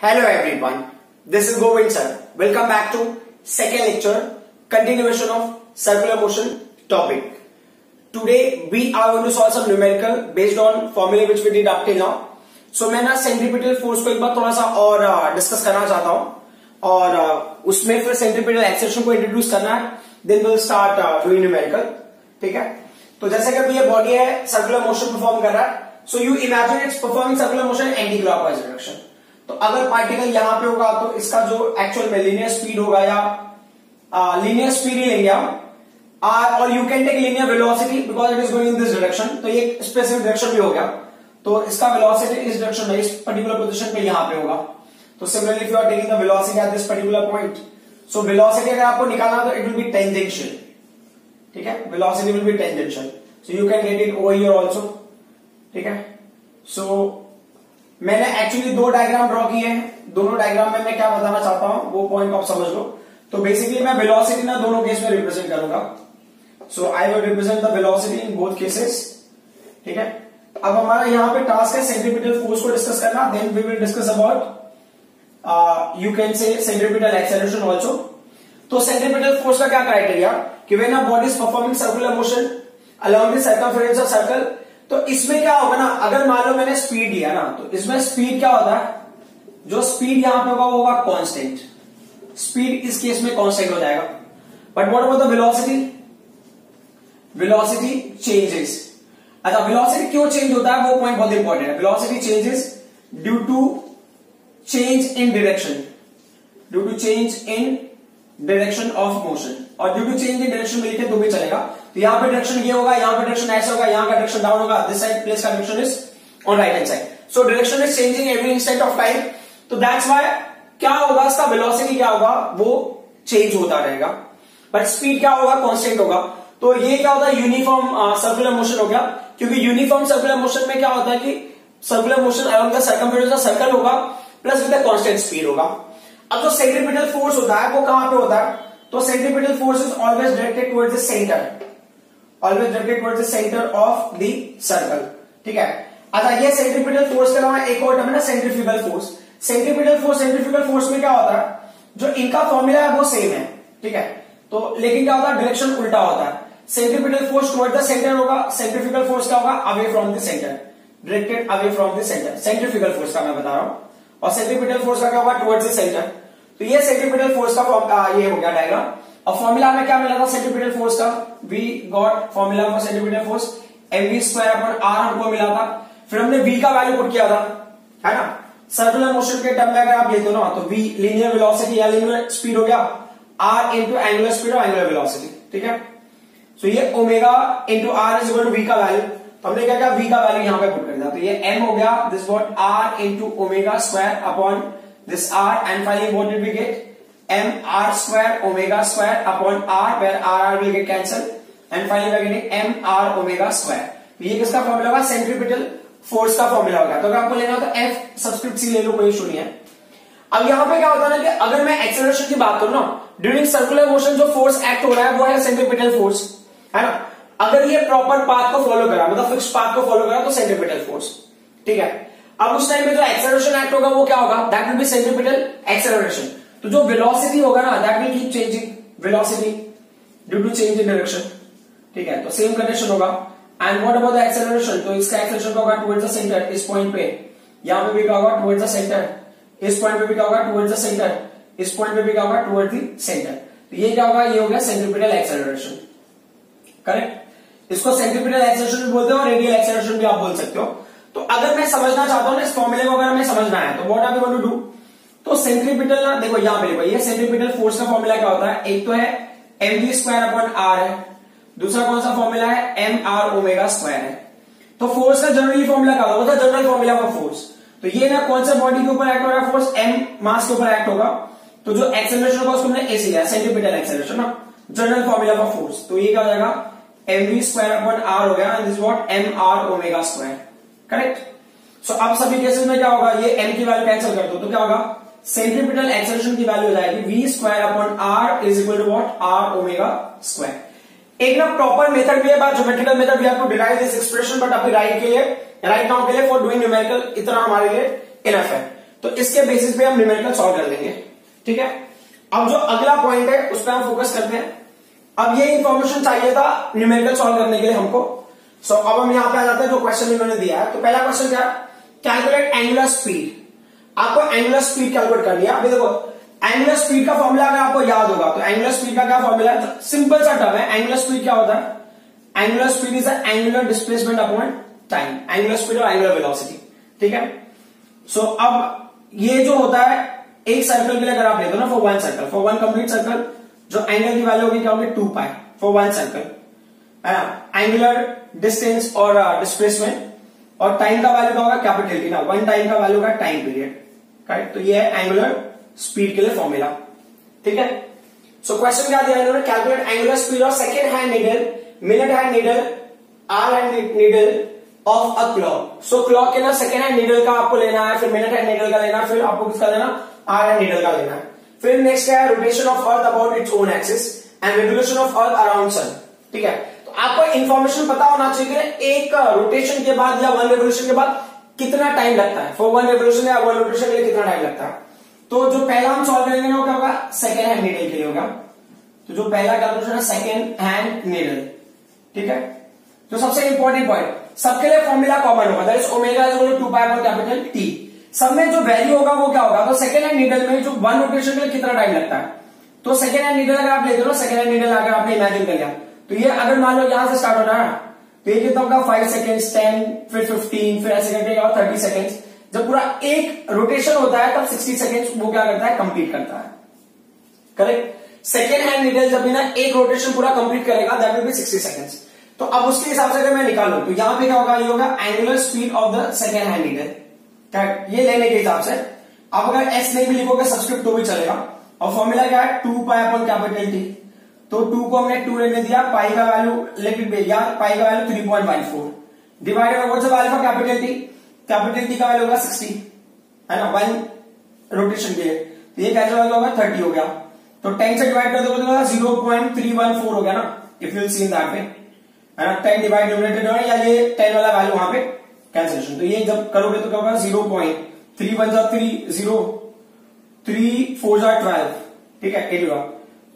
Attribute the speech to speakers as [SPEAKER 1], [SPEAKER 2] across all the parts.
[SPEAKER 1] Hello everyone, this is Govind sir. Welcome back to second lecture, continuation of circular motion topic. Today we are going to solve some numerical based on formula which we did up till now. So मैं ना centripetal force को एक बार थोड़ा सा और discuss करना चाहता हूँ और उसमें फिर सेंट्रीपिटल एक्सेलरेशन को इंट्रोड्यूस करना है. Then will start doing numerical. ठीक है, तो जैसे कि अभी ये बॉडी है सर्कुलर मोशन परफॉर्म कर रहा है. So you imagine it's performing circular motion anti clockwise direction. तो अगर पार्टिकल यहां पे होगा तो इसका जो एक्चुअल में लीनियर स्पीड होगा या लीनियर स्पीड ही लेंगे हम, और you can take linear velocity because it is going in this direction. तो ये स्पेसिफिक डायरेक्शन भी हो गया. तो इसका वेलोसिटी इस डायरेक्शन में इस पर्टिकुलर पोजीशन पे यहां पे होगा. तो similarly if you are taking the velocity at this particular point, so velocity अगर आपको निकालना तो इट विल बी टेंजेंशियल. ठीक है, velocity will be tangential. So you can get it over here also. ठीक है, सो मैंने एक्चुअली दो डायग्राम ड्रॉ किए हैं. दोनों डायग्राम में मैं क्या बताना चाहता हूं वो पॉइंट आप समझ लो. तो बेसिकली मैं वेलोसिटी ना दोनों केस में रिप्रेजेंट करूंगा. So I will represent the velocity in both cases. ठीक है, अब हमारा यहां पे टास्क है सेंट्रीपिटल फोर्स को डिस्कस करना. Then we will discuss about you can say centripetal acceleration also. तो सेंट्रीपिटल फोर्स का क्या क्राइटेरिया कि when a body is performing circular motion along the circumference of circle, तो इसमें क्या होगा ना, अगर मान लो मैंने स्पीड लिया ना, तो इसमें स्पीड क्या होता है, जो स्पीड यहां पे होगा वो होगा कांस्टेंट. स्पीड इस केस में कांस्टेंट हो जाएगा. But what about the velocity? Velocity changes. अच्छा, वेलोसिटी क्यों चेंज होता है वो पॉइंट बहुत इंपॉर्टेंट है. Velocity changes due to change in direction, due to change in direction of motion. और due to change in direction में लिखे तो भी चलेगा. तो यहां पे डायरेक्शन ये होगा, यहां पे डायरेक्शन ऐसा होगा, यहां का डायरेक्शन डाउन होगा. दिस साइड प्लेस का direction is on right hand side. So direction is changing every instant of time. तो दैट्स व्हाई क्या होगा, इसका वेलोसिटी क्या होगा वो चेंज होता रहेगा. बट स्पीड क्या होगा, कांस्टेंट होगा. तो ये क्या होता है, यूनिफॉर्म सर्कुलर मोशन हो गया. क्योंकि यूनिफॉर्म सर्कुलर मोशन में क्या होता है कि circular motion along the circumference of circle होगा plus with the constant speed होगा. अब जो सेंट्रीपिटल फोर्स होता है वो कहां पे होता है, तो centripetal force is always directed towards the centre, always directed towards the centre of the circle. ठीक है. अच्छा, ये सेंट्रीपिटल फोर्स के अलावा एक और टर्म है ना, सेंट्रीफ्यूगल फोर्स. सेंट्रीफ्यूगल फोर्स में क्या होता है, जो इनका फॉर्मूला है वो सेम है. ठीक है, तो लेकिन क्या होता है, डायरेक्शन उल्टा होता है. Centripetal force towards the centre होगा, सेंट्रीफ्यूगल फोर्स क्या होगा, away from the centre, directed away from the centre. Centrifugal force का मैं बता रहा हूं. और सेंट्रीपिटल फोर्स का क्या होगा, टुवर्ड्स द सेंटर. तो ये सेंट्रीपिटल फोर्स का ये हो गया डायग्राम. और फॉर्मूला में क्या मिला था सेंट्रीपिटल फोर्स का, we got formula for centripetal force mv square upon r हमको मिला था. फिर हमने v का वैल्यू पुट किया था, है ना. सर्कुलर मोशन के टर्म में अगर आप लेते हो ना, तो v लीनियर वेलोसिटी या लीनियर स्पीड हो गया, r इंटू एंगुलर स्पीड और एंगुलर वेलोसिटी. ठीक है, सो ये omega into r is equal to v का वैल्यू. तो हमने क्या किया, v का वैल्यू यहां पे पुट कर दिया. तो ये m हो गया, this what r into omega square upon this r, and finally what did we get, m r square omega square upon r, where r will get cancelled, and finally we are getting m r omega square. ये किसका formula होगा, centripetal force का formula होगा. तो अगर आपको लेना हो तो f सब्सक्रिप्ट c ले लो, कोई इशू नहीं है. अब यहां पे क्या होता है ना कि अगर मैं एक्सेलरेशन की बात करूं ना, ड्यूरिंग सर्कुलर मोशन जो फोर्स एक्ट हो रहा है वो है सेंट्रीपिटल फोर्स, है ना. अगर ये प्रॉपर पाथ को फॉलो करा, मतलब फिक्स पाथ को फॉलो करा, तो सेंट्रीपिटल फोर्स. ठीक है, अब उस टाइम में जो एक्सेलरेशन एक्ट होगा वो क्या होगा, that will be centripetal acceleration. तो जो वेलोसिटी होगा ना, that will keep changing, velocity due to change in direction. ठीक है, तो सेम कंडीशन होगा. And what about the acceleration, तो इसका एक्सेलरेशन होगा टुवर्ड्स द सेंटर, इस पॉइंट पे. यहां पे भी क्या होगा, टुवर्ड्स द सेंटर. इस पॉइंट पे भी क्या होगा, टुवर्ड्स द सेंटर. इस पॉइंट पे भी क्या होगा, टुवर्ड्स द सेंटर. तो ये क्या होगा, ये हो गया सेंट्रीपिटल एक्सेलरेशन. करेक्ट. इसको सेंट्रीपिटल एक्सेलरेशन भी बोलते हो और रेडियल एक्सेलरेशन भी आप बोल सकते हो. तो अगर मैं समझना चाहता हूं ना इस फॉर्मूले को, अगर हमें समझना है तो what are we going to do. तो सेंट्रीपिटल ना, देखो यहां पे देखो, ये सेंट्रीपिटल फोर्स का फॉर्मूला क्या होता है, एक तो है mv स्क्वायर अपॉन r है, दूसरा कौन सा फॉर्मूला है, m r ओमेगा स्क्वायर है. तो फोर्स का जनरली फॉर्मूला क्या होता है, जनरल फॉर्मूला फॉर फोर्स. तो ये ना कौन सा बॉडी के ऊपर एक्ट हो रहा है फोर्स, m मास के ऊपर एक्ट होगा. तो जो एक्सेलरेशन होगा उसको हमने ac लिया, सेंट्रीपिटल एक्सेलरेशन ना, जनरल फॉर्मूला फॉर फोर्स. तो ये क्या हो जाएगा, mv स्क्वायर अपॉन r हो गया, and this what m r omega square. Correct. So अब सभी केसेस में क्या होगा, ये m की वैल्यू कैंसिल कर दो तो क्या होगा, सेंट्रीपिटल एक्सेलरेशन की वैल्यू हो जाएगी v square upon r is equal to what, r omega square. एक ना प्रॉपर मेथड भी है, by geometrical method we have to derive this expression, but अभी राइट नाउ के लिए फॉर डूइंग न्यूमेरिकल इतना हमारे लिए इनफ है. तो इसके बेसिस पे हम न्यूमेरिकल सॉल्व कर लेंगे। ठीक है, अब जो अगला पॉइंट है उस पर हम फोकस करते हैं। अब ये इंफॉर्मेशन चाहिए था न्यूमेरिकल सॉल्व करने के लिए हमको। सो अब हम यहां पे आ जाते हैं जो क्वेश्चन इन्होंने दिया है। तो पहला क्वेश्चन क्या, कैलकुलेट एंगुलर स्पीड। आपको एंगुलर स्पीड कैलकुलेट करनी है। अभी देखो एंगुलर स्पीड का फॉर्मूला अगर आपको याद होगा तो एंगुलर स्पीड का क्या फॉर्मूला है, सिंपल सा टर्म है। एंगुलर स्पीड क्या होता है, angular speed is angular displacement upon time, angular speed और एंगुलर वेलोसिटी। ठीक है, सो अब ये जो होता है एक सर्कल के लिए अगर आप लेते हो ना, for one circle, for one complete circle, जो एंगल की वैल्यू होगी क्या होगी 2 पाई फॉर वन सर्कल, है ना। एंगुलर डिस्टेंस और डिस्प्लेसमेंट और टाइम का वैल्यू क्या होगा कैपिटल टी ना, वन टाइम का वैल्यू का टाइम पीरियड, राइट। तो ये है एंगुलर स्पीड के लिए फॉर्मूला। ठीक है, सो क्वेश्चन क्या दिया इन्होंने, calculate angular speed of second hand needle, minute hand needle, hour hand needle of a clock. So clock के ना सेकेंड हैंड नीडल का आपको लेना है, फिर मिनट हैंड नीडल का लेना है, फिर आपको किसका लेना, आवर हैंड नीडल का लेना है। फिर नेक्स्ट क्या है, rotation of earth about its own axis and revolution of earth around sun. ठीक है, तो आपको इंफॉर्मेशन पता होना चाहिए कि एक रोटेशन के बाद या वन रेवोल्यूशन के बाद कितना टाइम लगता है, फॉर वन रेवोल्यूशन या वन रोटेशन के लिए कितना टाइम लगता है। तो जो पहला हम सॉल्व करेंगे वो क्या होगा, सेकेंड हैंड नीडल के लिए होगा। तो जो पहला कैलकुलेशन है सेकेंड हैंड नीडल। ठीक है, तो सबसे इंपॉर्टेंट पॉइंट, सबके लिए फॉर्मूला कॉमन होगा, that is omega is equal to 2 pi upon capital T. सब में जो वैल्यू होगा वो क्या होगा, तो सेकेंड हैंड नीडल में जो वन रोटेशन के लिए कितना टाइम लगता है। तो सेकेंड हैंड नीडल अगर आप लेते हो, सेकेंड हैंड नीडल अगर आपने इमेजिन कर लिया, तो ये अगर मान लो यहां से स्टार्ट होता है तो ये कितना होगा 5 सेकेंड्स, 10, फिर 15, फिर ऐसे करके 30 सेकेंड्स। जब पूरा एक रोटेशन होता है तब 60 सेकेंड्स वो क्या करता है, कंप्लीट करता है। करेक्ट, सेकेंड हैंड नीडल जब भी ना एक रोटेशन पूरा कंप्लीट करेगा दैट विल बी 60 सेकेंड्स। तो अब उसके हिसाब से अगर मैं निकालूं तो यहां पे क्या होगा, ये होगा angular speed of the second hand needle. ये लेने के हिसाब से अब अगर एस नहीं भी लिखोगे सब्सक्रिप्ट तो भी चलेगा। और फॉर्मूला क्या है, 2 पाई अपॉन कैपिटल टी। तो 2 को हमने 2 लेने दिया, पाई का वैल्यू लेकिन भेजा, पाई का value 3.14 divided by what's the value for capital T, capital T का वैल्यू होगा 60, है ना, वन रोटेशन के लिए। तो ये कैसे होगा 30 हो गया। तो 10 से डिवाइड कर दोगे तो 0.314 हो गया ना, if you will see in that way, है ना। 10 डिवाइड न्यूमरेटर या ये 10 वाला वैल्यू वहां पे कैंसिलेशन। तो ये जब करोगे तो क्या होगा 0.3 जा 3 0 3 4 जा 12, ठीक है 8 होगा।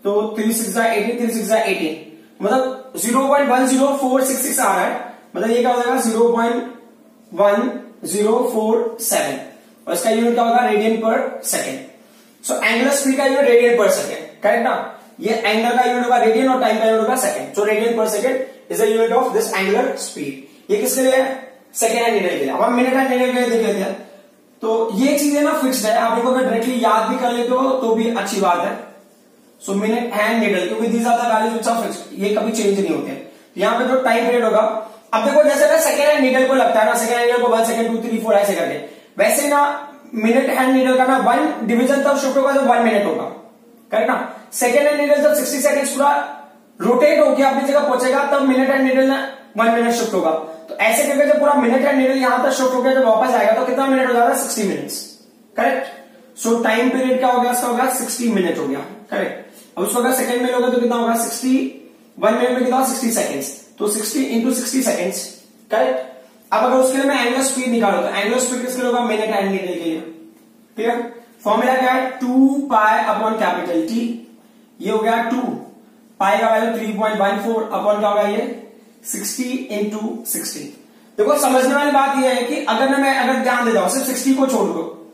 [SPEAKER 1] तो 3 6 जा 18, 3 6 जा 18, मतलब 0.10466 आ रहा है, मतलब ये क्या हो जाएगा 0.1047 और इसका यूनिट क्या होगा रेडियन पर सेकेंड। सो एंगुलर स्पीड का यूनिट रेडियन पर सेकेंड, करेक्ट ना। ये एंगल का यूनिट होगा रेडियन और टाइम का यूनिट होगा सेकेंड। सो रेडियन पर second is the unit of this angular speed. ये किसके लिए है, सेकेंड हैंड नीडल के लिए। अब हम मिनट हैंड नीडल के लिए देख लेते हैं। तो ये चीजें ना फिक्स्ड है, आप इनको अगर डायरेक्टली याद भी कर लेते हो तो भी अच्छी बात है। सो मिनट हैंड नीडल, क्योंकि these are the values which are fixed, ये कभी चेंज नहीं होते। यहाँ पे जो टाइम पीरियड होगा, अब देखो जैसे ना सेकेंड हैंड नीडल को लगता है ना, सेकेंड हैंड नीडल को 1 सेकंड 2 3 4 ऐसे करके, वैसे ना मिनट हैंड नीडल का ना 1 डिवीजन तब शिफ्ट होगा जब 1 मिनट होगा, करेक्ट ना। सेकेंड हैंड नीडल जब 60 सेकंड्स पूरा रोटेट होकर अपनी जगह पहुंचेगा तब मिनट हैंड नीडल ना 1 मिनट शिफ्ट होगा। तो ऐसे करके जब पूरा मिनट हैंड नीडल यहां तक शिफ्ट होकर जब वापस आएगा तो कितना मिनट हो जाएगा 60 मिनट्स, करेक्ट। सो टाइम पीरियड क्या हो गया, इसका होगा 60 मिनट हो गया, करेक्ट। अब उसको अगर सेकंड में होगा तो कितना होगा 60, 1 मिनट में कितना 60 सेकंड्स, तो 60 इंटू 60 सेकंड्स, करेक्ट। अब अगर उसके लिए मैं एंगुलर स्पीड निकालू तो एंगुलर स्पीड किसके लिए होगा, मिनट हैंड नीडल के लिए, ठीक है। फॉर्मूला क्या है 2 पाई अपॉन कैपिटल टी, ये हो गया 2 पाई का वैल्यू 3.14 अपॉन क्या होगा ये 60 इंटू 60। देखो समझने वाली बात यह है कि अगर ध्यान देता हूं सिर्फ 60 को छोड़ दो,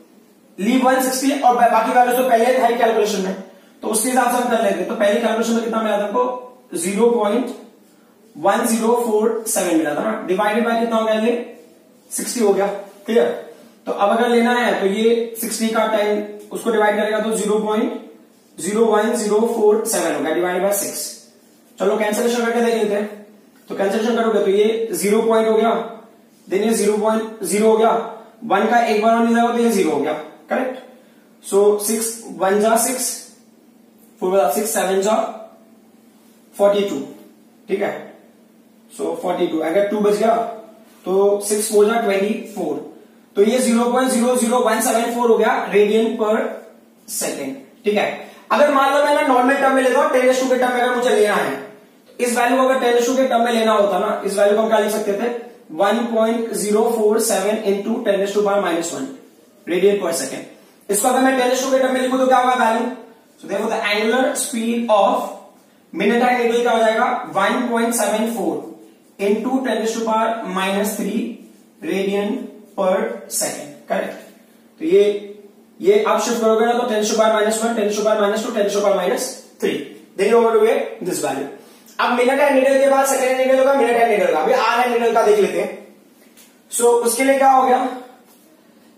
[SPEAKER 1] लीव 160 और बाकी वैल्यू तो पहले था कैलकुलेशन में, तो उसके हिसाब से हम कर लेते। तो पहले कैलकुलेशन में कितना मिला था हमको 0.1047 मिला था ना, डिवाइडेड बाय कितना हो गया ये 60 हो गया, क्लियर। तो अब अगर लेना है तो ये 60 का टाइम उसको डिवाइड करेगा तो 0.01047 हो गया डिवाइडेड बाय 6। चलो कैंसिलेशन करके देख लेते हैं। तो कैंसिलेशन करोगे तो ये 0 पॉइंट हो गया, देन ये 0.0 हो गया, 1 का एक बार नहीं जाएगा तो ये 0 हो गया, करेक्ट। सो 6 1 जा 6, 6 7 जा 42, ठीक है। सो 42 अगर 2 बच गया तो 6 4 जा 24, तो ये 0.00174 हो गया रेडियन पर सेकेंड, ठीक है। अगर मान लो मैं ना नॉर्मल टर्म में लेता हूं 10 के टर्म में अगर मुझे लेना है, इस वैल्यू को अगर 10 के टर्म में लेना होता ना, इस वैल्यू को हम क्या लिख सकते थे 1.047 इंटू 10⁻⁻1, रेडियन पर सेकेंड। इसको अगर मैं 10 टू के टर्म में लिखूं तो क्या होगा वैल्यू? सो देखो the angular speed of minute hand needle क्या हो जाएगा 1.74 into 10 to power minus 3 radian पर सेकेंड। करेक्ट। तो ये आप शिफ्ट करोगे ना तो 10 to power minus 1, 10 to power minus 2, 10 to power minus 3, then over to get this value. अब मिनट एंड नीडल के बाद सेकेंड नीडल होगा, मिनट एंड नीडल का। अभी आर एंड नीडल का देख लेते हैं। सो उसके लिए क्या हो गया,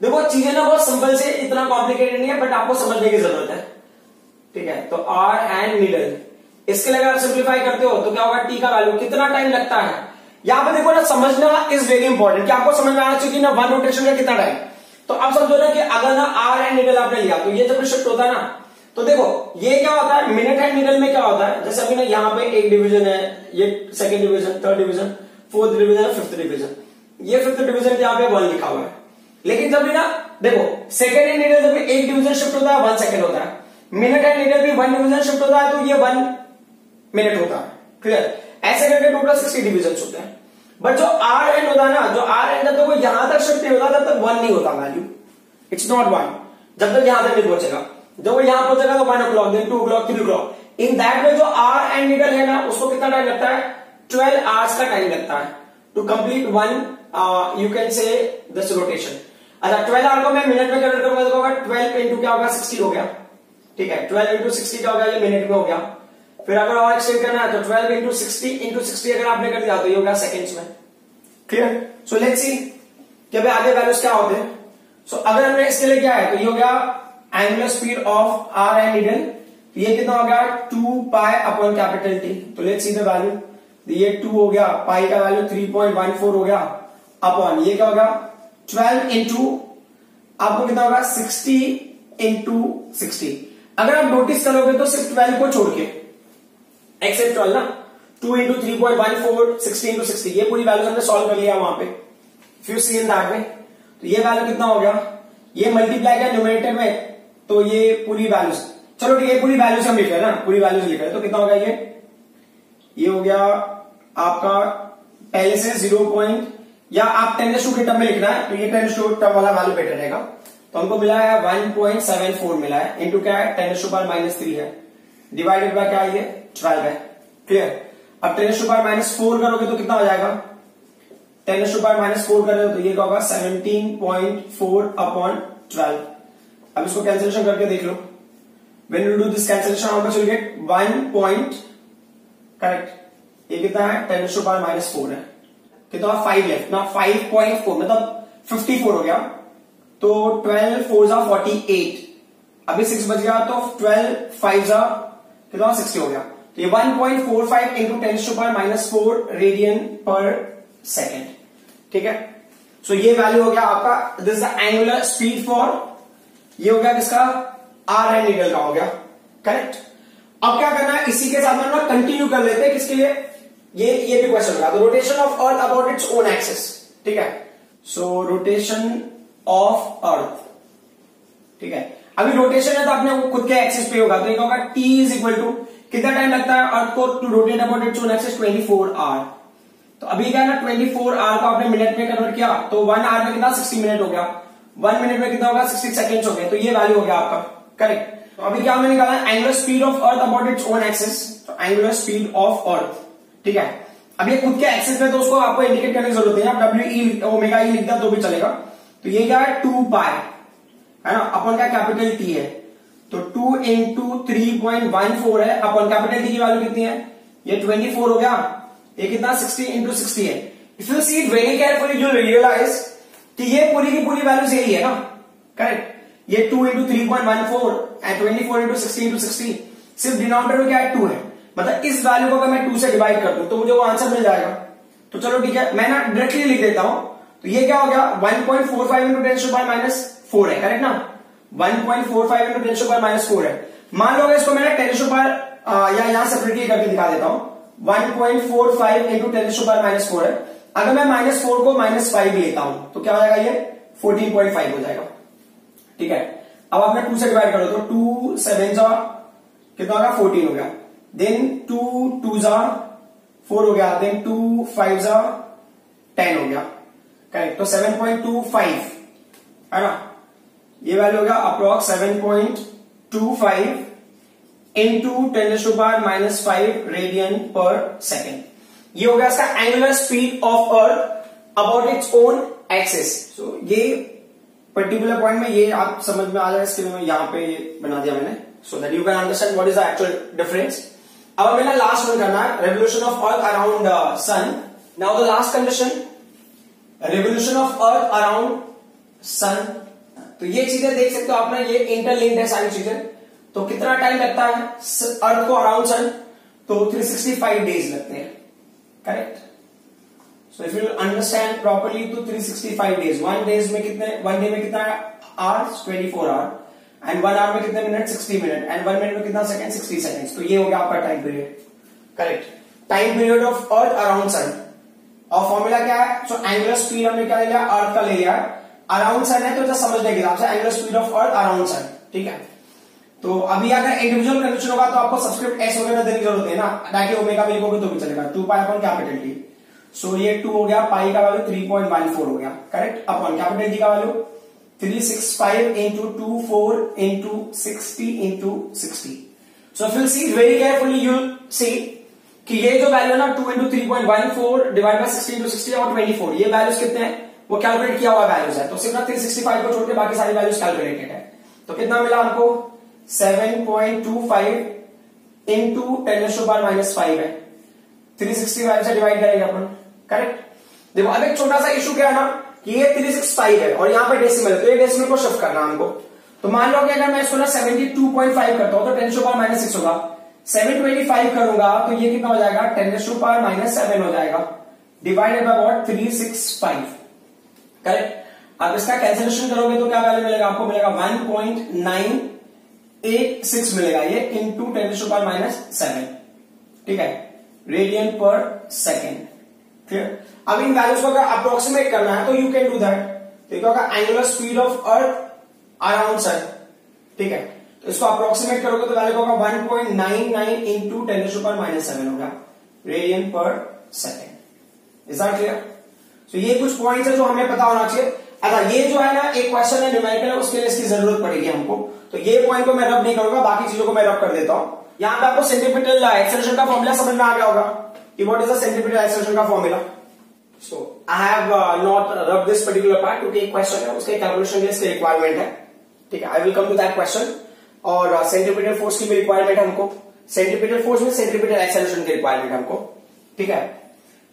[SPEAKER 1] देखो चीजें ना बहुत सिंपल से, इतना कॉम्प्लिकेटेड नहीं है, बट आपको समझने की जरूरत है। ठीक है, तो आर एंड नीडल, इसके लिए अगर आप सिंप्लीफाई करते हो तो क्या होगा, टी का वैल्यू कितना टाइम लगता है। यहां पे देखो ना, समझना इज वेरी इंपॉर्टेंट कि आपको समझ में आना चाहिए ना वन रोटेशन का कितना टाइम। तो अब समझो ना कि अगर ना आर एंड नीडल आपने लिया तो ये जब शिफ्ट होता है ना, तो देखो ये क्या होता है, मिनट एंड नीडल में क्या होता है, जैसे अभी ना यहाँ पे एक डिवीजन है, ये second division, third division, fourth division, fifth division. ये फिफ्थ डिवीजन यहाँ पे 1 लिखा हुआ है। लेकिन जब भी ना देखो सेकंड एंड नीडल जब एक डिवीजन शिफ्ट होता है 1 सेकंड होता है, मिनट एंड नीडल भी 1 डिवीजन शिफ्ट होता है तो ये 1 मिनट होता है। क्लियर? ऐसे करके टोटल 60 डिवीजन होते हैं। बट जो आर एंड होता है ना, जो आर एंड जब तक वो यहां तक शिफ्ट नहीं होता तब तक 1 नहीं होता वैल्यू। इट्स नॉट 1 जब तक यहां तक नहीं पहुंचेगा। जब वो यहां पहुंचेगा तो 1 o'clock, then 2 o'clock, 3 o'clock। In that way जो आर एंड नीडल है ना, उसको कितना टाइम लगता है, 12 आवर्स का टाइम लगता है to complete 1 you can say this rotation. अच्छा 12 आवर को मैं मिनट में कन्वर्ट करूंगा तो होगा 12 इंटू क्या होगा 60 हो गया। ठीक है, 12 इंटू 60 क्या हो गया, ये मिनट में हो गया। फिर अगर और एक्सटेंड करना है तो 12 इंटू 60 अगर आपने कर दिया तो ये होगा सेकेंड्स में। क्लियर? सो लेट्स सी कि अभी आगे वैल्यूज क्या होते हैं। सो अगर हमने इसके लिए क्या है तो ये हो गया angular speed of hour hand needle, ये कितना हो गया 2 पाई अपॉन कैपिटल टी। तो लेट्स सी द वैल्यू, ये 2 हो गया, पाई का वैल्यू 3.14 हो गया, अपॉन ये क्या होगा 12 इंटू आपको कितना होगा 60 इंटू 60। अगर आप नोटिस करोगे तो सिर्फ 12 को छोड़ के एक्सेप्ट 12 ना, 2 इंटू 3.14, 60 इंटू 60, ये पूरी वैल्यू हमने सॉल्व कर लिया वहां पे। फिर सी इन दैट वे तो ये वैल्यू कितना हो गया, ये मल्टीप्लाई किया न्यूमरेटर में तो ये पूरी वैल्यूज, चलो ठीक है पूरी वैल्यूज हम लिख रहे हैं ना, पूरी वैल्यूज लिख रहे हैं तो कितना हो गया ये हो गया आपका पहले से 0 पॉइंट, या आप 10 के टर्म में लिखना है तो ये 10 टर्म वाला वैल्यू बेटर रहेगा। तो हमको मिला है 1.74 मिला है, इंटू क्या है 10⁻³ है, डिवाइडेड बाय क्या है ये 12 है। क्लियर? अब 10⁻⁴ करोगे तो कितना हो जाएगा, 10⁻⁴ करोगे तो ये क्या होगा 17.4 अपॉन 12। अब इसको कैंसिलेशन करके देख लो, when you do this cancellation how much will get 1 correct, ये कितना है 10⁻⁴ है, कितना 5 लेफ्ट ना, 5.4 मतलब 54 हो गया। तो 12 4 जा 48, अभी 6 बच गया तो 12 5 जा कितना 60 हो गया। तो ये 1.45 इंटू 10⁻⁴ रेडियन पर सेकेंड। ठीक है, सो ये वैल्यू हो गया आपका, this the angular speed for, ये हो गया किसका आर एंड नीडल का हो गया। करेक्ट? अब क्या करना है, इसी के साथ में ना कंटिन्यू कर लेते हैं, किसके लिए, ये भी क्वेश्चन होगा, rotation of earth about its own axis. ठीक है, सो रोटेशन ऑफ अर्थ, ठीक है, अभी रोटेशन है तो अपने खुद के एक्सिस पे होगा, तो ये होगा t इज इक्वल टू कितना टाइम लगता है अर्थ को to rotate about its own axis, 24 hour. तो अभी क्या है ना 24 आवर को आपने मिनट में कन्वर्ट किया तो 1 आवर में कितना 60 मिनट हो गया, 1 मिनट में कितना होगा 60 सेकेंड्स हो गए, तो ये वैल्यू हो गया आपका। करेक्ट? तो अभी क्या हमने निकाला angular speed of earth about its own axis, तो एंगुलर स्पीड ऑफ अर्थ। ठीक है, अब ये खुद के एक्सिस में तो उसको आपको इंडिकेट करने की जरूरत है, आप WE लिख दिया तो भी चलेगा। तो ये क्या है 2 पाई है ना, अपन का कैपिटल टी है, तो 2 इंटू 3.14 है, अपन कैपिटल टी की वैल्यू कितनी है, ये 24 हो गया, ये कितना 60 इंटू 60 है। If you see it very carefully you realise कि ये पूरी की पूरी वैल्यू यही है ना। करेक्ट? ये 2 इंटू 3.14 एंड 24 इंटू 60 इंटू 60, सिर्फ डिनोमिनेटर में क्या है 2 है, मतलब इस वैल्यू को अगर मैं 2 से डिवाइड कर दूं तो मुझे वो आंसर मिल जाएगा। तो चलो ठीक है, मैं ना डायरेक्टली लिख देता हूं, तो ये क्या हो गया 1.45 इंटू 10⁻⁴ है। करेक्ट ना, 1.45 इंटू 10⁻⁴ है। मान लो इसको मैंने 10 या यहां सेपरेटली करके दिखा देता हूं, 1.45 इंटू 10⁻⁴ है, अगर मैं -4 को -5 लेता हूं तो क्या हो जाएगा, ये 14.5 हो जाएगा। ठीक है, अब आपने 2 से डिवाइड करो तो 2 7 जा कितना होगा 14 हो गया, देन 2 2 जा 4 हो गया, देन 2 5 जा 10 हो गया। करेक्ट? तो 7.25 है ना, ये वैल्यू होगा अप्रोक्स 7.25 इंटू 10⁻⁻5 रेडियन पर सेकेंड। ये हो गया इसका angular speed of earth about its own axis. So ये पर्टिकुलर पॉइंट में ये आप समझ में आ जाए, इसके लिए मैं यहां पे बना दिया मैंने, so that you can understand what is the actual difference. अब मैंने लास्ट वन करना है, revolution of earth around sun. Now the last condition, revolution of earth around sun. तो ये चीजें देख सकते हो आप ना, ये इंटरलिंक्ड है सारी चीजें। तो कितना टाइम लगता है अर्थ को अराउंड सन? तो 365 डेज लगते हैं, correct. So if you understand properly तो 365 डेज, वन डे में कितना आवर्स? 24 आवर, एंड 1 आवर में कितने मिनट? 60 मिनट, एंड 1 मिनट में कितना सेकंड? 60 सेकंड्स। तो ये हो गया आपका time period, correct. Time period of earth around sun. और फॉर्मूला क्या है? सो एंगुलर स्पीड हमने क्या ले लिया? अर्थ का ले लिया। अराउंड सन है तो जस्ट समझने के हिसाब से angular speed of earth around sun, ठीक है। तो अभी अगर इंडिविजुअल कंडीशन होगा तो आपको सब्सक्रिप्ट एस वगैरह देने की जरूरत है ना, ताकि ओमेगा भी लिखोगे तो भी चलेगा। 2 पाई अपॉन कैपिटल टी। सो ये 2 हो गया, पाई का वैल्यू 3.14 हो गया, करेक्ट, अपॉन कैपिटल टी का value 365 into 24 into 60 into 60। So if you see very carefully you see कि ये जो वैल्यू है ना 2 इंटू 3.14 डिवाइड बाय 60 इंटू 60 और 24, ये वैल्यूज कितने हैं? वो कैलकुलेट किया हुआ वैल्यूज है। तो सिर्फ ना 365 को छोड़ के बाकी सारी वैल्यूज कैलकुलेटेड है। तो कितना मिला हमको? 7.25 इंटू 10⁻⁻5 है, 365 से डिवाइड करेंगे अपन, करेक्ट। देखो अब एक छोटा सा इशू क्या है ना, कि ये 365 है और यहाँ पे डेसिमल है, तो ये डेसिमल को शिफ्ट करना हमको। तो मान लो कि अगर मैं इसको ना 72.5 करता हूं तो 10⁻6 होगा। 725 करूंगा तो ये कितना हो जाएगा? 10⁻7 हो जाएगा, डिवाइडेड बाय व्हाट? 365, करेक्ट। अब इसका कैंसिलेशन करोगे तो क्या वैल्यू मिलेगा आपको? मिलेगा 1.986 मिलेगा ये, इंटू 10⁻7, ठीक है, रेडियन पर सेकेंड, क्लियर। अब इन वैल्यूज को अगर अप्रोक्सीमेट करना है तो यू कैन डू दैट। तो क्या होगा? Angular speed of earth around sun, ठीक है। तो इसको अप्रोक्सीमेट करोगे तो वैल्यू होगा 1.99 इंटू 10⁻7 होगा, रेडियन पर सेकेंड। Is that clear? तो ये कुछ पॉइंट्स है जो हमें पता होना चाहिए। अच्छा, ये जो है ना एक क्वेश्चन है न्यूमेरिकल है, उसके लिए इसकी जरूरत पड़ेगी हमको। तो ये पॉइंट को मैं रब नहीं करूंगा, बाकी चीजों को मैं रब कर देता हूं। यहां पे आपको सेंटीमीटर एक्सेलरेशन का फॉर्मूला समझ में आ गया होगा कि what is the centripetal acceleration का formula. So I have not rub this particular part क्योंकि एक क्वेश्चन है, उसके कैलकुलेशन के इसकी रिक्वायरमेंट है, ठीक है। I will come to that question. और सेंटीमीटर फोर्स की भी रिक्वायरमेंट है हमको, सेंटीमीटर फोर्स में सेंटीमीटर एक्सेलरेशन की रिक्वायरमेंट हमको, ठीक है।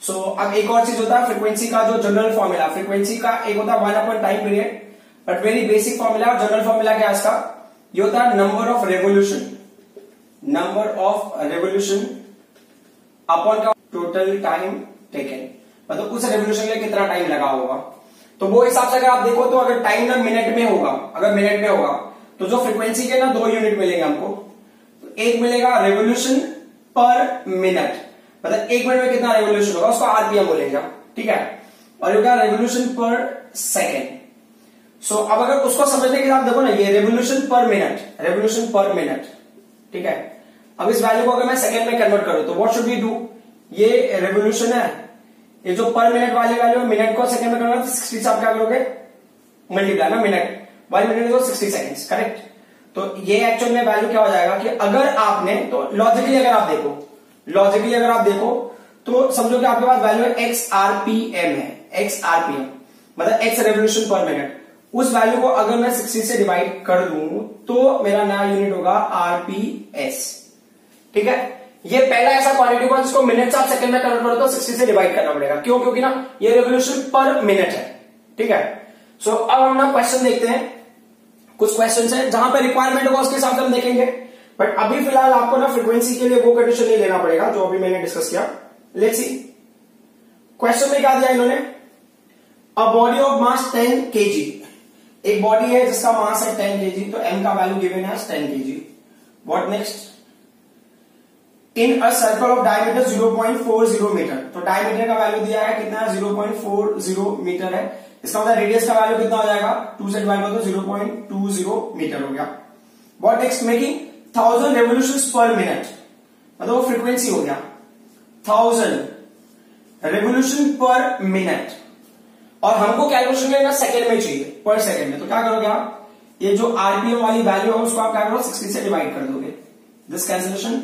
[SPEAKER 1] सो अब एक और चीज होता है फ्रीक्वेंसी का जो जनरल फॉर्मूला, फ्रीक्वेंसी का एक होता है 1 upon time period, but very basic formula और जनरल फॉर्मूला क्या है इसका? ये होता है नंबर ऑफ रेवोल्यूशन अपॉन का टोटल टाइम टेकन, मतलब उस रेवोल्यूशन के लिए कितना टाइम लगा होगा। तो वो हिसाब से अगर आप देखो तो अगर टाइम ना मिनट में होगा, अगर मिनट में होगा तो जो फ्रीक्वेंसी के ना 2 यूनिट मिलेंगे हमको। तो एक मिलेगा रेवोल्यूशन पर मिनट, मतलब 1 मिनट में कितना रेवोल्यूशन होगा उसको आरपीएम बोलेंगे, ठीक है। और ये क्या? रेवोल्यूशन पर सेकेंड। सो अब अगर उसको समझने के साथ देखो ना, ये रेवोल्यूशन पर मिनट, ठीक है। अब इस वैल्यू को अगर मैं सेकेंड में कन्वर्ट करूं तो व्हाट शुड वी डू? ये रेवोल्यूशन है, ये जो पर मिनट वाली वैल्यू है, मिनट को सेकेंड में कन्वर्ट 60 से आप क्या करोगे? मल्टीप्लाई ना, minute 1 minute is 60 seconds, correct. तो ये एक्चुअल में वैल्यू क्या हो जाएगा कि अगर आपने तो लॉजिकली अगर आप देखो तो समझो कि आपके पास वैल्यू है XRPM है, XRPM मतलब X रेवोल्यूशन पर मिनट। उस वैल्यू को अगर मैं 60 से डिवाइड कर दूं तो मेरा नया यूनिट होगा RPS, ठीक है। ये पहला ऐसा क्वांटिटी होगा जिसको मिनट से आप सेकंड में कन्वर्ट करो तो 60 से डिवाइड करना पड़ेगा, क्यों? क्योंकि ना ये रेवोल्यूशन पर मिनट है, ठीक है। सो अब हम ना क्वेश्चन देखते हैं, कुछ क्वेश्चन है जहां पर रिक्वायरमेंट होगा उसके हिसाब से हम देखेंगे, बट अभी फिलहाल आपको ना फ्रीक्वेंसी के लिए वो कंडीशन नहीं लेना पड़ेगा जो अभी मैंने डिस्कस किया। लेट्स सी क्वेश्चन में क्या दिया इन्होंने, a body of mass 10 kg, एक बॉडी है जिसका मास है 10 kg, तो m का वैल्यू गिवन है 10 kg। What next? In a circle of diameter 0.40 metre, तो डायमीटर का वैल्यू दिया है कितना? 0.40 मीटर है। इसका मतलब रेडियस का वैल्यू कितना हो जाएगा? 2 से डिवाइड करो तो 0.20 मीटर हो गया। What next? मेकिंग 1000 रेवोल्यूशंस पर मिनट, मतलब वो फ्रीक्वेंसी हो गया 1000 रेवोल्यूशन पर मिनट, और हमको कैलकुलेशन करना सेकेंड में चाहिए, पर सेकेंड में। तो क्या करोगे आप? ये जो आरपीएम वाली वैल्यू है उसको आप क्या करो 60 से डिवाइड कर दोगे। This cancellation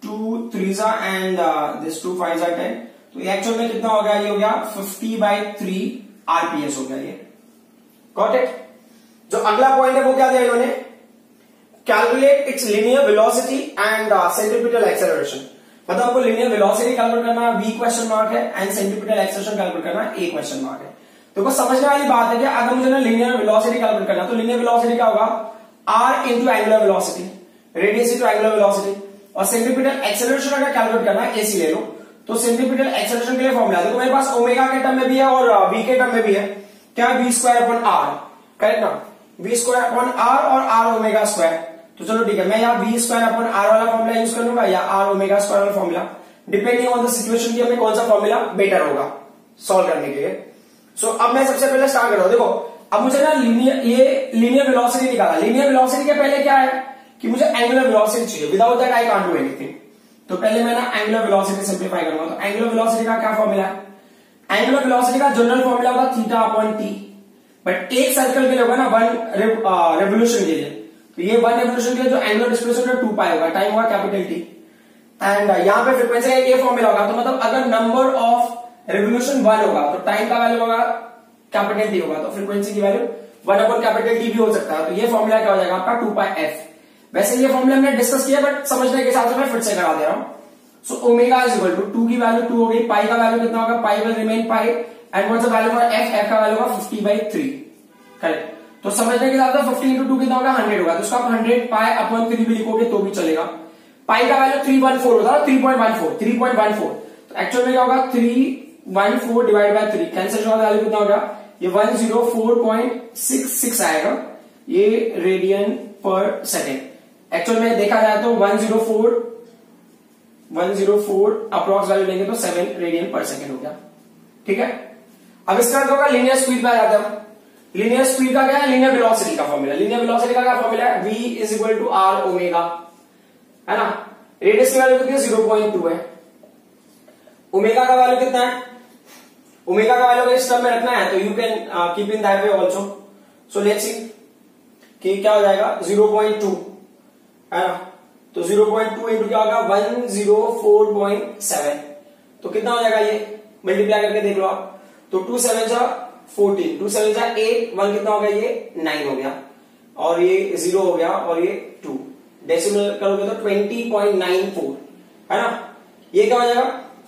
[SPEAKER 1] 2 3s and this 2 5s 10, तो ये एक्चुअल में कितना हो गया, ये हो गया 50/3 आरपीएस हो गया ये। Got it. जो अगला पॉइंट है वो क्या दिया इन्होंने, calculate its linear velocity and centripetal acceleration. मतलब आपको लिनियर वेलोसिटी कैलकुलेट करना बी क्वेश्चन मार्क है एंड सेंट्रीपिटल एक्सेलरेशन कैलकुलेट करना ए क्वेश्चन मार्क है। तो को समझने वाली बात है कि अगर मुझे ना लिनियर वेलोसिटी कैलकुलेट करना, तो लिनियर वेलोसिटी क्या होगा, r into angular velocity, radius into angular velocity. और सेंट्रीपिटल एक्सेलरेशन अगर कैलकुलेट करना है, एसी ले लो, तो सेंट्रीपिटल एक्सेलरेशन के लिए फॉर्मूला देखो मेरे पास ओमेगा के टर्म में भी है और वी के टर्म में भी है, क्या v square upon r, correct ना, वी स्क्वायर अपॉन आर और आर ओमेगा स्क्वायर। तो चलो ठीक है, मैं यहाँ वी स्क्वायर अपॉन आर वाला फॉर्मूला यूज कर लूंगा या आर ओमेगा स्क्वायर वाला formula, depending on the situation की हमें कौन सा फॉर्मूला बेटर होगा सॉल्व करने के लिए। सो अब मैं सबसे पहले स्टार्ट कर रहा हूं। देखो अब मुझे ना लीनियर वेलोसिटी निकाला। लीनियर वेलोसिटी के पहले क्या है कि मुझे एंगुलर वेलोसिटी चाहिए, without that I can't do anything. तो पहले मैं ना एंगुलर वेलोसिटी सिंप्लीफाई करूंगा। तो एंगुलर वेलोसिटी का क्या फॉर्मूला है, एंगुलर वेलोसिटी का जनरल फॉर्मूला होगा थीटा अपॉन टी, बट एक सर्कल के लिए होगा ना 1 रेवोल्यूशन के लिए। तो ये 1 रेवोल्यूशन के लिए जो एंगुलर डिस्प्लेसमेंट है 2 पाई होगा, टाइम होगा कैपिटल टी, एंड यहाँ पे फ्रीक्वेंसी का ये फॉर्मूला होगा। तो मतलब अगर नंबर ऑफ रेवोल्यूशन 1 होगा तो टाइम का वैल्यू होगा कैपिटल टी होगा, तो फ्रीक्वेंसी की वैल्यू 1 अपॉन कैपिटल टी भी हो सकता है। तो ये फॉर्मूला क्या हो जाएगा आपका 2 पाई एफ। वैसे ये फॉर्मूला हमने डिस्कस किया बट समझने के हिसाब से मैं फिर से करा दे रहा हूं। So omega is equal to 2 की वैल्यू 2 हो गई, पाई का वैल्यू कितना होगा, pi will remain pi, and what's the value for F, F का वैल्यू होगा 50/3, करेक्ट। तो समझने के हिसाब से 50 into 2 कितना होगा 100 होगा, तो उसका आप 100 पाई अपॉन 3 भी लिखोगे तो भी चलेगा। पाई का वैल्यू 314 होता है, 3.14, तो एक्चुअल में क्या होगा 314 डिवाइड बाय 3, कैंसिल का वैल्यू कितना होगा, ये 104.66 आएगा, ये रेडियन पर सेकेंड। एक्चुअल में देखा जाए तो 104 अप्रॉक्स वैल्यू लेंगे तो 7 रेडियन पर सेकेंड हो गया, ठीक है। अब इसका अर्थ होगा लीनियर स्पीड पे आ जाता है। लीनियर स्पीड का क्या है, लीनियर वेलोसिटी का फॉर्मूला, लीनियर वेलोसिटी का क्या फॉर्मूला है, v is equal to r omega, है ना। रेडियस की वैल्यू कितनी है 0.2 है, ओमेगा का वैल्यू कितना है, ओमेगा का वैल्यू इस टर्म में रखना है तो you can keep in that way also. So let's see कि क्या हो जाएगा 0.2, है ना। तो 0.2 इंटू क्या होगा 104.7, तो कितना हो जाएगा, ये मल्टीप्लाई करके देख लो आप। तो 2 7 जा 14, 2 7 जा 8, 1 कितना हो गया, ये 9 हो गया, और ये 0 हो गया, और ये 2 डेसिमल करोगे तो 20.94, है ना। ये क्या हो जाएगा,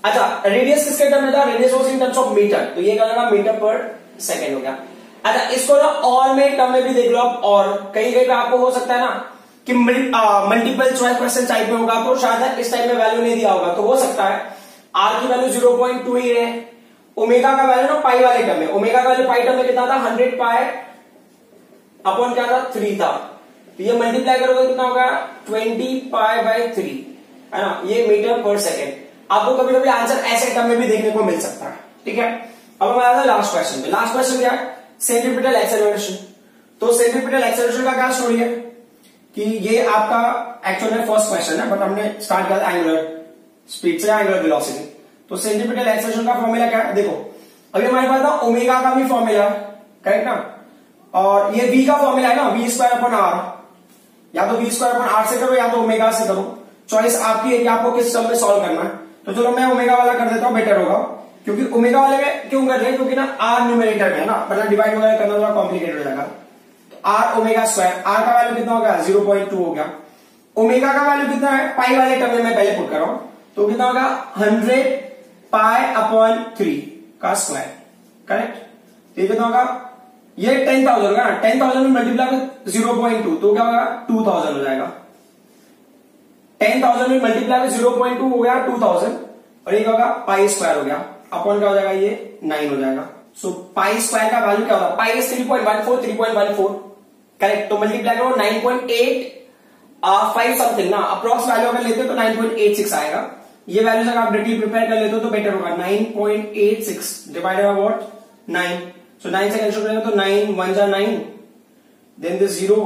[SPEAKER 1] अच्छा रेडियस किसके टर्म में था, radius was in terms of metre, तो ये क्या हो जाएगा मीटर पर सेकेंड हो गया। अच्छा इसको ना और में टर्म में भी देख लो आप, और कहीं कहीं पे आपको हो सकता है ना कि मल्टीपल चॉइस क्वेश्चन टाइप में होगा तो शायद इस टाइप में वैल्यू नहीं दिया होगा, तो हो सकता है आर की वैल्यू 0.2 ही रहे। ओमेगा का वैल्यू ना पाई वाले टर्म में, ओमेगा का वैल्यू पाई टर्म में कितना था 100 पाई अपॉन क्या था 3 था, तो ये मल्टीप्लाई करोगे कितना होगा 20 पाई बाय 3, है ना, ये मीटर पर सेकेंड। आपको कभी कभी आंसर ऐसे टर्म में भी देखने को मिल सकता है, ठीक है। अब हम आते हैं लास्ट क्वेश्चन पे। लास्ट क्वेश्चन क्या है, सेंट्रीपिटल एक्सेलरेशन। तो सेंट्रीपिटल एक्सेलरेशन का क्या स्टोरी है कि ये आपका एक्चुअल में फर्स्ट क्वेश्चन है, बट हमने स्टार्ट किया एंगुलर स्पीड से एंगुलर वेलोसिटी। तो सेंट्रीपिटल एक्सेलरेशन का फॉर्मूला क्या है, देखो अभी हमारे पास ना ओमेगा का भी फॉर्मूला है, करेक्ट ना, और ये v का फॉर्मूला है ना, v स्क्वायर अपॉन आर, या तो v स्क्वायर अपॉन आर से करो या तो ओमेगा से करो, चॉइस आपकी है कि आपको किस टर्म में सॉल्व करना है। तो चलो मैं ओमेगा वाला कर देता हूं, बेटर होगा, क्योंकि ओमेगा वाले में क्यों कर रहे हैं, क्योंकि ना आर न्यूमरेटर में है ना, मतलब डिवाइड वगैरह करना थोड़ा कॉम्प्लिकेटेड हो जाएगा। तो आर ओमेगा स्क्वायर, आर का वैल्यू कितना होगा 0.2 हो गया, ओमेगा का वैल्यू कितना है पाई वाले टर्म में मैं पहले पुट कर रहा हूं, तो कितना होगा 100 पाई अपॉन 3 का स्क्वायर, करेक्ट। तो ये कितना होगा, ये 10,000 होगा ना, 10,000 में मल्टीप्लाई विद 0.2 तो क्या होगा 2,000 हो जाएगा। 10,000 में मल्टीप्लाई विद 0.2 हो गया 2,000, और ये क्या होगा पाई स्क्वायर हो गया, अपॉन क्या हो जाएगा ये 9 हो जाएगा। सो पाई स्क्वायर का वैल्यू क्या होगा, पाई इज 3.14, करेक्ट। तो मल्टीप्लाई करो 9.85 समथिंग ना, अप्रॉक्स वैल्यू अगर लेते हो तो 9.86 आएगा। ये वैल्यूज अगर आप डायरेक्टली प्रिपेयर कर लेते हो तो बेटर होगा, 9.86 डिवाइडेड बाय व्हाट 9, सो 9 से कैंसिल करेंगे तो 9 1 जा 9, देन दिस 0,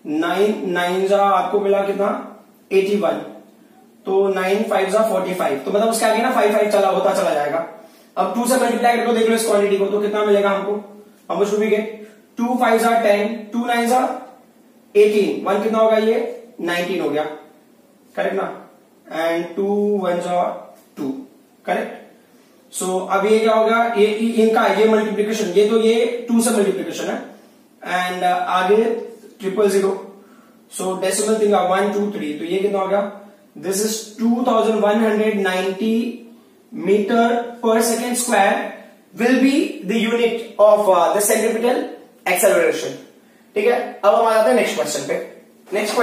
[SPEAKER 1] 9 जा आपको मिला कितना 81, तो 9 5 जा 45, तो मतलब उसके आगे ना 5 5 चला होता चला जाएगा। अब 2 से मल्टीप्लाई करके देख लो इस क्वांटिटी को, तो कितना मिलेगा हमको, how much will we get 2 5 are 10, 2 9 are 18, 1 कितना होगा ये 19 हो गया, करेक्ट ना, एंड 2 1 are 2, करेक्ट। सो अब ये क्या होगा, ये इनका ये मल्टीप्लीकेशन, ये तो ये 2 से मल्टीप्लीकेशन है, एंड आगे 000, सो डेसिमल थिंग 1 2 3, तो ये कितना होगा, दिस इज 2190 मीटर पर second square will be the unit of the centripetal acceleration। ठीक है, अब हम आ जाते हैं नेक्स्ट क्वेश्चन पे। Next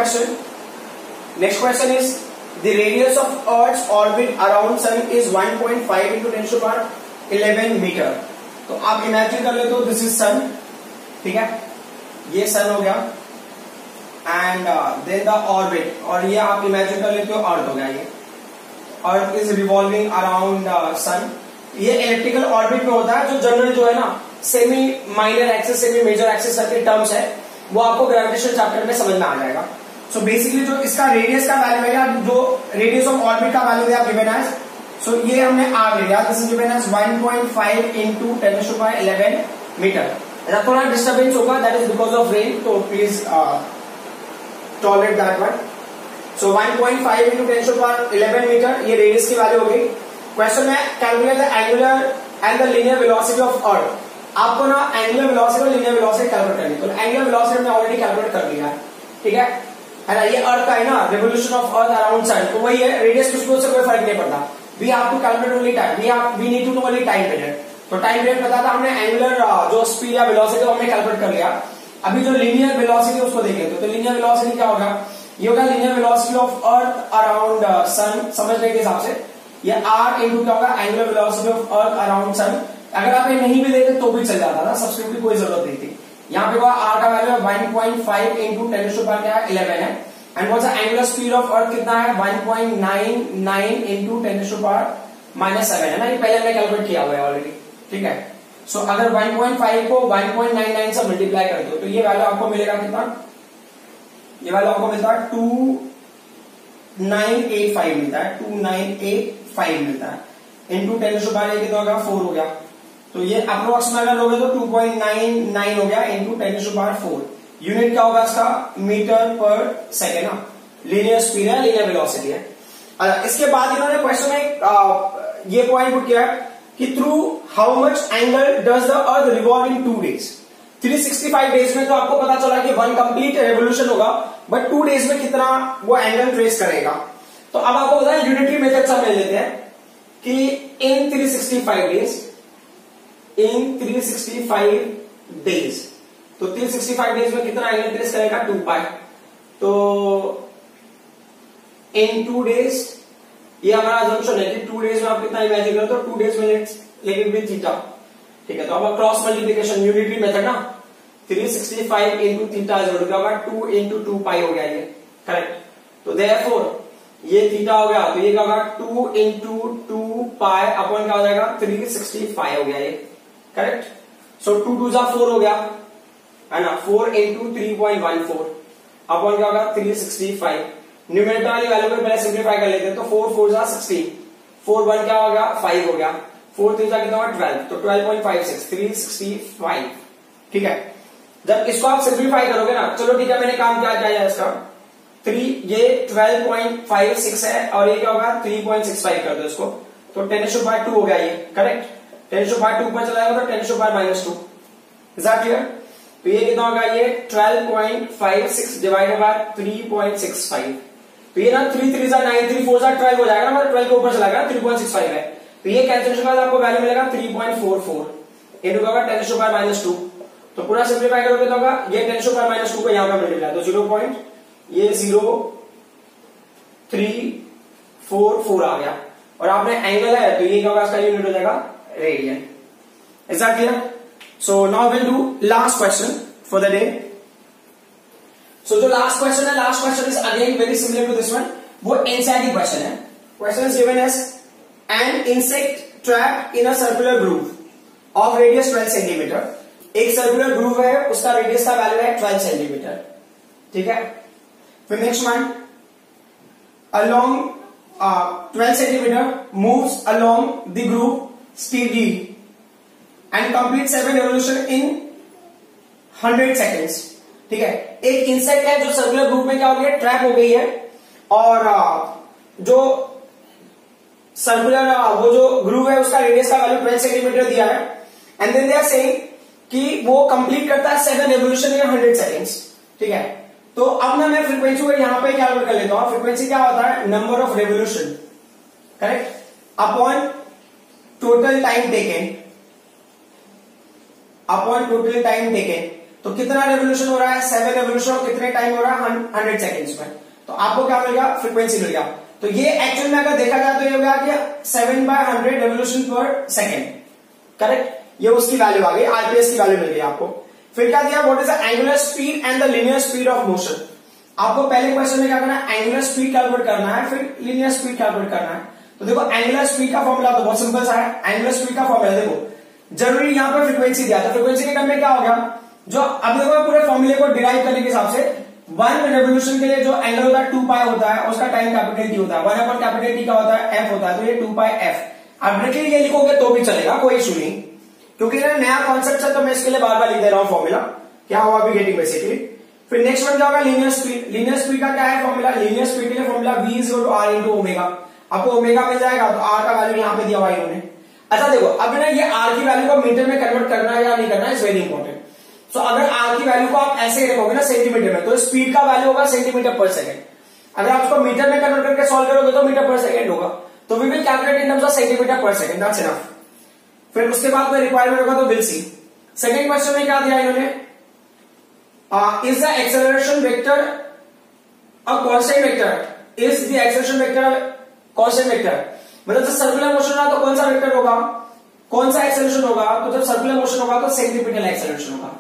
[SPEAKER 1] question is the radius of earth orbit around sun is 1.5 into 10⁻11 metre. तो आप इमेजिन कर लेते हो दिस इज सन, ठीक है, ये सन हो गया, एंड देन द ऑर्बिट, और ये आप इमेजिन कर लेते हो अर्थ हो गया, ये earth is revolving around sun. ये इलेक्ट्रिकल ऑर्बिट में होता है, जो जनरल जो है ना semi minor axis semi major axis के टर्म्स है, वो आपको ग्रेविटेशन चैप्टर में समझ में आ जाएगा। सो बेसिकली जो इसका रेडियस का वैल्यू है, जो रेडियस ऑफ ऑर्बिट का वैल्यू है गिवन एज, सो ये हमने आर ले लिया, this is given as 1.5 into 10⁻11 metre. थोड़ा डिस्टर्बेंस होगा, that is because of rain, तो please tolerate that one. So 1.5 into 10⁻11 metre ये रेडियस की वैल्यू हो गई। क्वेश्चन में calculate the angular and the linear velocity of Earth. आपको ना एंगुलर वेलोसिटी और लीनियर वेलोसिटी कैलकुलेट करनी है, तो एंगुलर वेलोसिटी हमने ऑलरेडी कैलकुलेट कर लिया है, ठीक है ना, ये अर्थ का है ना, revolution of earth around sun, तो वही है, रेडियस कुछ से कोई फर्क नहीं पड़ता। We have to calculate only time, we need to know only time period. तो टाइम पीरियड पता था हमने, एंगुलर जो स्पीड या वेलोसिटी हमने कैलकुलेट कर लिया। अभी जो लीनियर वेलोसिटी उसको देख लेते, तो लीनियर वेलोसिटी क्या होगा, ये होगा linear velocity of earth around sun, समझने के हिसाब से ये r इंटू क्या होगा, angular velocity of earth around sun. अगर आप ये नहीं भी देते तो भी चल जाता था, सब्स्टिट्यूट की कोई जरूरत नहीं थी। यहाँ पे r का वैल्यू है 1.5 into 10⁻11 है, and what's the angular speed of अर्थ कितना है, 1.99 into 10⁻⁻7 है ना, ये पहले हमने कैलकुलेट किया हुआ है ऑलरेडी, ठीक है। सो अगर 1.5 को 1.99 से मल्टीप्लाई करते हो तो ये वैल्यू आपको मिलेगा कितना, ये वैल्यू आपको मिलता है 2985 मिलता है, 2985 मिलता है, इंटू 10⁻⁻, कितना होगा 4 हो गया, तो ये अप्रोक्स में अगर लोगे तो 2.99 हो गया इंटू 10⁻⁴। यूनिट क्या होगा इसका, मीटर पर सेकेंड ना, लीनियर स्पीड है, लीनियर वेलोसिटी है। इसके बाद इन्होंने क्वेश्चन में ये पॉइंट पुट किया कि through how much angle does the earth revolve in 2 days। 365 days में तो आपको पता चला कि 1 कंप्लीट रेवोल्यूशन होगा, बट 2 days में कितना वो एंगल ट्रेस करेगा। तो अब आपको बताया यूनिटरी मेथड से ले लेते हैं कि इन 365 डेज, तो 365 डेज में कितना एंगल ट्रेस करेगा, 2 पाई। तो इन 2 days, ये हमारा अजम्पशन है कि 2 days में आप कितना इमेजिन करो, तो 2 days में लेकिन विद थीटा, ठीक है। तो अब क्रॉस मल्टीप्लीकेशन यूनिटरी मेथड ना, 365 into theta is equal to 2 into 2 pi हो गया ये, करेक्ट। तो देयरफॉर ये थीटा हो गया, तो ये क्या होगा 2 into 2 पाई अपॉन क्या हो जाएगा 365 हो गया ये, करेक्ट। सो 2 2 4 हो गया है ना, 4 into 3.14 अपॉन क्या होगा 365। न्यूमरेटर वाली वैल्यू को पहले सिंप्लीफाई कर लेते हैं, तो 4 4 16, 4 1 क्या हो गया 5 हो गया, 4 3 कितना हुआ 12, तो 12.56 365, ठीक है। जब इसको आप सिंप्लीफाई करोगे ना, चलो ठीक है, मैंने काम क्या किया इसका 3, ये 12.56 है और ये क्या होगा 3.65 कर दो इसको, तो 10⁻² हो गया ये, करेक्ट। 10⁻² ऊपर चला जाएगा तो 10⁻⁻2, इज दैट क्लियर। तो ये कितना होगा, ये 12.56 डिवाइडेड बाय 3.65, तो ये ना 3 3 9 3 4 12 हो जाएगा, मतलब 12 के ऊपर चला गया, 3.65 है, तो ये कैलकुलेशन के बाद आपको वैल्यू मिलेगा 3.44 इंटू होगा 10⁻⁻2। तो पूरा सिंप्लीफाई करोगे तो होगा ये 10⁻⁻2 को यहां पर मल्टीप्लाई, तो 0.0344 आ गया, और आपने एंगल है तो ये क्या होगा, इसका यूनिट हो जाएगा radian. Is that clear. So now will do last question for the day. So जो लास्ट क्वेश्चन है, last question is again very similar to this one, वो एनसीईआरटी क्वेश्चन है। Question is given as an insect trapped in a circular groove of radius 12 centimetre. एक circular groove है, उसका radius का value है 12 centimetre, ठीक है। फिर next one, along 12 centimeter moves along the groove speedily and completes 7 revolution in 100 seconds. ठीक है, एक इंसेक्ट है जो सर्कुलर ग्रुप में क्या हो गया, ट्रैप हो गई है, और जो सर्कुलर वो जो ग्रुप है उसका रेडियस का वैल्यू 12 सेंटीमीटर दिया है, and then they are saying कि वो कंप्लीट करता है 7 रेवोल्यूशन इन 100 सेकेंड्स। ठीक है, तो अब ना मैं फ्रीक्वेंसी को यहां पे कैलकुलेट कर लेता हूं। फ्रीक्वेंसी क्या होता है, number of revolution, correct, upon total time taken, upon total time taken. तो कितना रेवोल्यूशन हो रहा है, 7 रेवोल्यूशन, और कितने टाइम हो रहा है, 100 सेकेंड्स में। तो आपको क्या मिल गया, फ्रीक्वेंसी मिल गया। तो ये एक्चुअल में अगर देखा जाए तो ये होगा कि 7/100 रेवोल्यूशन पर सेकेंड, करेक्ट, ये उसकी वैल्यू आ गई, आरपीएस की वैल्यू मिल गई आपको। फिर क्या दिया, what is the angular speed and the linear speed of motion. आपको पहले क्वेश्चन में क्या करना है, एंगुलर स्पीड कैलकुलेट करना है, फिर लीनियर स्पीड कैलकुलेट करना है। तो देखो एंगुलर स्पीड का फॉर्मूला तो बहुत सिंपल सा है। एंगुलर स्पीड का फॉर्मूला देखो, जरूरी यहां पर फ्रीक्वेंसी दिया था, फ्रीक्वेंसी के टर्म में क्या हो गया, जो अब देखो पूरे फॉर्मूले को डिराइव करने के हिसाब से 1 रेवोल्यूशन के लिए जो एंगल होता है 2 पाई होता है, उसका टाइम कैपिटल टी होता है, 1/कैपिटल टी का होता है, एफ होता है, तो ये 2 पाई एफ। आप डायरेक्टली ये लिखोगे तो भी चलेगा, कोई इशू नहीं, क्योंकि ना नया कॉन्सेप्ट है तो मैं इसके लिए बार बार लिख दे रहा हूं फॉर्मूला, क्या हुआ अभी गेटिंग बेसिकली। फिर नेक्स्ट वन क्या होगा, लीनियर स्पीड। लीनियर स्पीड का क्या है फॉर्मूला, लीनियर स्पीड के लिए formula v is equal to r into omega. आपको ओमेगा मिल जाएगा, तो r का वैल्यू यहां पे दिया हुआ है इन्होंने। अच्छा देखो, अब ना ये r की वैल्यू को मीटर में कन्वर्ट करना है या नहीं करना है, इज वेरी इंपॉर्टेंट। सो अगर r की वैल्यू को आप ऐसे रखोगे ना सेंटीमीटर में, तो स्पीड का वैल्यू होगा सेंटीमीटर पर सेकंड। अगर आप उसको मीटर में कन्वर्ट करके सॉल्व करोगे तो मीटर पर सेकंड होगा। तो we will calculate in terms of centimetre per second, that's enough. फिर उसके बाद कोई रिक्वायरमेंट होगा तो विल सी। सेकंड क्वेश्चन में क्या दिया इन्होंने, is the acceleration vector a constant vector, is the acceleration vector constant vector. मतलब जब सर्कुलर मोशन होगा तो कौन सा वेक्टर होगा, कौन सा एक्सेलरेशन होगा, तो जब सर्कुलर मोशन होगा तो सेंट्रीपिटल एक्सेलरेशन होगा,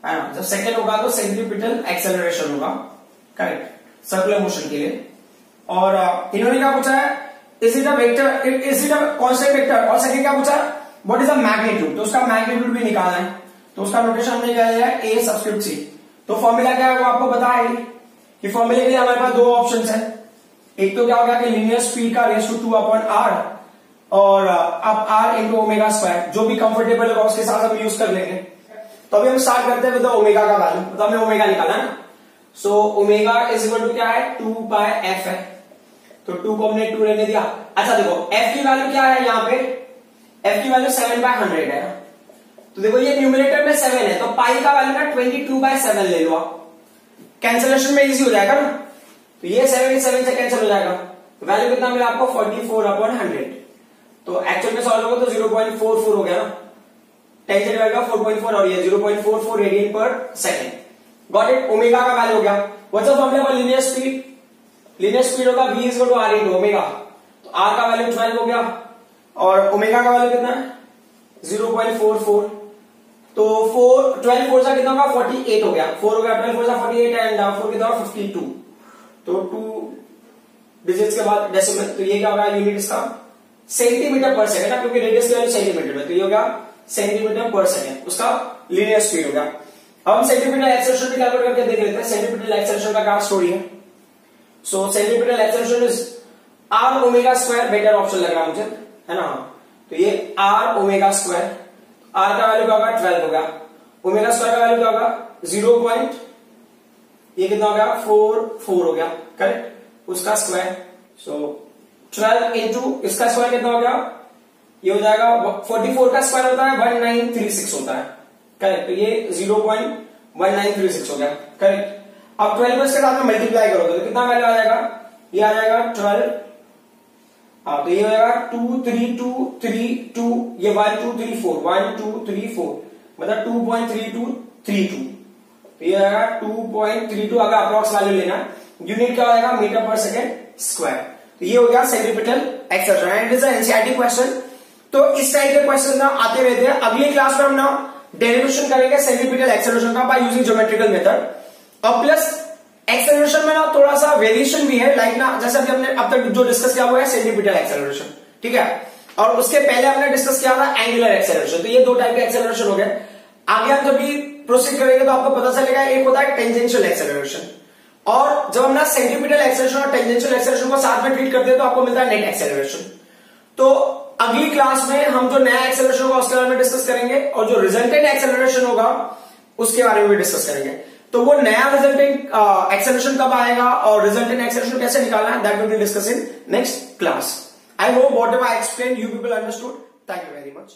[SPEAKER 1] है ना, जब सेकंड होगा तो सेंट्रीपिटल एक्सेलरेशन होगा, करेक्ट, सर्कुलर मोशन के लिए। और इन्होंने क्या पूछा है, is it a vector, is it a constant vector, और सेकंड क्या पूछा, व्हाट इज द मैग्नीट्यूड, तो उसका मैग्नीट्यूड भी निकालना है, तो उसका नोटेशन हमने क्या लिया है, ए सबस्क्रिप्ट सी। तो फॉर्मूला क्या है वो आपको पता है कि फॉर्मूले के लिए हमारे पास दो ऑप्शंस है, एक तो क्या हो गया कि लीनियर स्पीड का रेस टू 2/r, और अब r इंटू ओमेगा स्क्वायर, जो भी कंफर्टेबल होगा उसके साथ हम यूज कर लेंगे। तो अभी हम स्टार्ट करते हैं विद ओमेगा का वैल्यू, तो हमने ओमेगा निकाला ना, so omega is equal to क्या है, 2 पाई एफ है, तो 2 को हमने 2 रहने दिया। अच्छा देखो f की वैल्यू क्या है, यहाँ पे f की वैल्यू 7/100 है, तो देखो ये न्यूमरेटर में 7 है, तो पाई का वैल्यू ना 22/7 ले लो आप, कैंसिलेशन में इजी हो जाएगा ना, तो ये 7 से कैंसिल हो जाएगा, तो वैल्यू कितना मिला आपको 44/100। तो एक्चुअल में सॉल्व होगा तो 0.44 हो गया ना, 10 से डिवाइड 4.4 और ये 0.44 रेडियन पर सेकेंड। गॉट इट, ओमेगा का वैल्यू हो गया। What's the formula for linear speed, linear speed होगा v is equal to r into omega, तो r का वैल्यू 12 हो गया और ओमेगा का वैल्यू कितना है 0.44, तो 12 4 सा कितना होगा 48 हो गया, 4 हो गया 12 4 सा 48 एंड 4 कितना होगा 52, तो 2 डिजिट्स के बाद डेसिमल, तो ये क्या होगा यूनिट इसका सेंटीमीटर पर सेकंड, क्योंकि रेडियस की वैल्यू सेंटीमीटर में, तो ये हो गया सेंटीमीटर पर सेकंड, उसका लीनियर स्पीड हो गया। अब हम सेंटीमीटर एक्सेलरेशन भी कैलकुलेट करके देख लेते हैं, सेंटीमीटर एक्सेलरेशन का क्या स्टोरी है। So centripetal acceleration is r omega square, better option लग रहा मुझे, है ना, तो ये r ओमेगा स्क्वायर, r का वैल्यू क्या होगा 12 हो गया, ओमेगा स्क्वायर का वैल्यू क्या होगा 0. ये कितना हो गया 4 हो गया, करेक्ट, उसका स्क्वायर, सो 12 इंटू इसका स्क्वायर कितना हो गया, ये हो जाएगा 44 का स्क्वायर होता है 1936 होता है, करेक्ट, तो ये 0.1936 हो गया, करेक्ट। अब 12 को इसके साथ में मल्टीप्लाई करोगे तो कितना वैल्यू आ जाएगा, ये आ जाएगा 12, तो ये हो जाएगा 23232, ये 1234 1234 मतलब 2.3232, तो ये आएगा 2.32, अगर अप्रॉक्स वैल्यू लेना, यूनिट क्या हो जाएगा मीटर पर सेकेंड स्क्वायर। तो ये हो गया centimetre acceleration and it is NCERT question. तो इस टाइप के क्वेश्चन ना आते रहते हैं। अगली क्लास में हम ना डेरिवेशन करेंगे सेंटीमीटर एक्सेलरेशन का बाय यूजिंग ज्योमेट्रिकल मेथड, और प्लस एक्सेलरेशन में ना थोड़ा सा वेरिएशन भी है, लाइक ना जैसे अभी हमने अब तक जो डिस्कस किया हुआ है सेंटीमीटर एक्सेलरेशन, ठीक है, और उसके पहले हमने डिस्कस किया था एंगुलर एक्सेलरेशन, तो ये दो टाइप के एक्सेलरेशन हो गए। आगे हम जब भी प्रोसीड करेंगे तो आपको पता चलेगा एक होता है टेंजेंशियल एक्सेलरेशन, और जब हम ना सेंटीमीटर एक्सेलरेशन और टेंजेंशियल एक्सेलरेशन को साथ में ट्रीट करते हैं तो आपको मिलता है नेट एक्सेलरेशन। तो अगली क्लास में हम जो नया एक्सेलरेशन होगा उसके बारे में डिस्कस करेंगे, और जो रिजल्टेंट एक्सेलरेशन होगा उसके बारे में भी डिस्कस करेंगे। तो वो नया रिजल्टेंट एक्सेलरेशन कब आएगा और रिजल्टेंट एक्सेलरेशन कैसे निकालना है, that will be discuss in next class. I hope whatever I explain you people understood. Thank you very much.